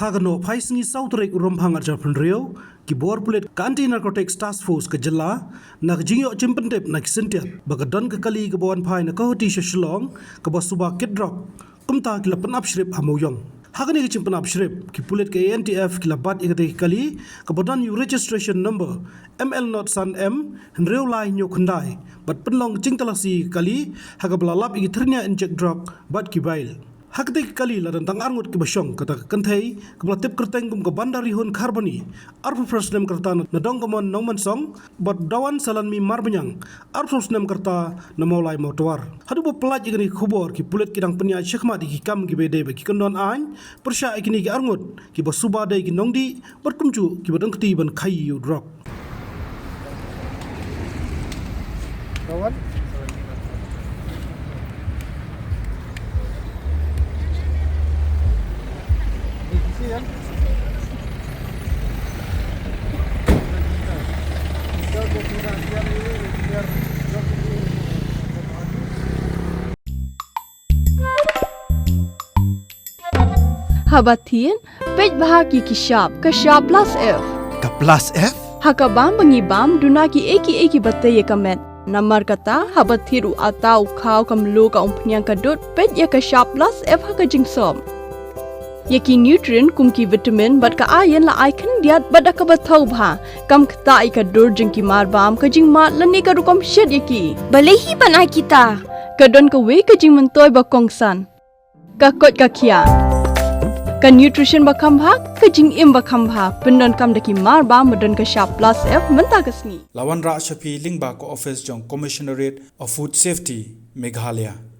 Hagano Paisni South Rake Rompang Arjapun Rio, Kibor Pulet Kanti Narcotics Task Force Kajala, Nakjingo Chimpentep Nakisentia, Bagadon Kakali Gabuan Pai Nakoti Shillong, Kabasuba Drok, Kumta Kilapan Upshrip Hamoyong. Hagani Chimpan Upshrip, Kipulet ANTF Kilabat Ikate Kali, Kabodan U registration number ML not San M, and Real Line Yokundai, but Penlong Jingtalasi Kali, Hagabalap Itrina and Jack Drok, but Kibail. Hakati kali la tentang arngut ke Shong kata Thei kepala tip kerteng kum ke bandar rihun karboni arfu presnem kerta na dong kemon Nongmensong bat dawan salan mi marbanyang arfu presnem kerta na Mawlai motor hadu bo pelaj igani khubor ki pulet kidang penya shekmat ki kam ki bede ki kondon an persya ikini ki arngut ki basuba dai ki nongdi bat kumju ki badang kti ban khayu Drok kawan Habatin, pej bahagi kishab, kashab plus F. Ka plus F? Hakabam bangibam dunaki eki batay kamet. Namar kata habathiru atau kau kamlu ka umpnyang kadut pej ya kashab plus F haka jingsom. Yaki nutrient kumki vitamin bat ka ayan la icon diat bat ka bathau bha kam kta ka dur jingki marbam ka jingmat lani ka rukom shed yaki. Balehi banai kita. Kadon ka we ka jing mentoy ba kongsan. Ka kot ka kia. Ka nutrition bakam bhag ka jing im bakam bha pendon kam daki mar ba modon ka sharp plus F menta kasni Lawan Ra Shapi Lingba ko office jong commissionerate of food safety Meghalaya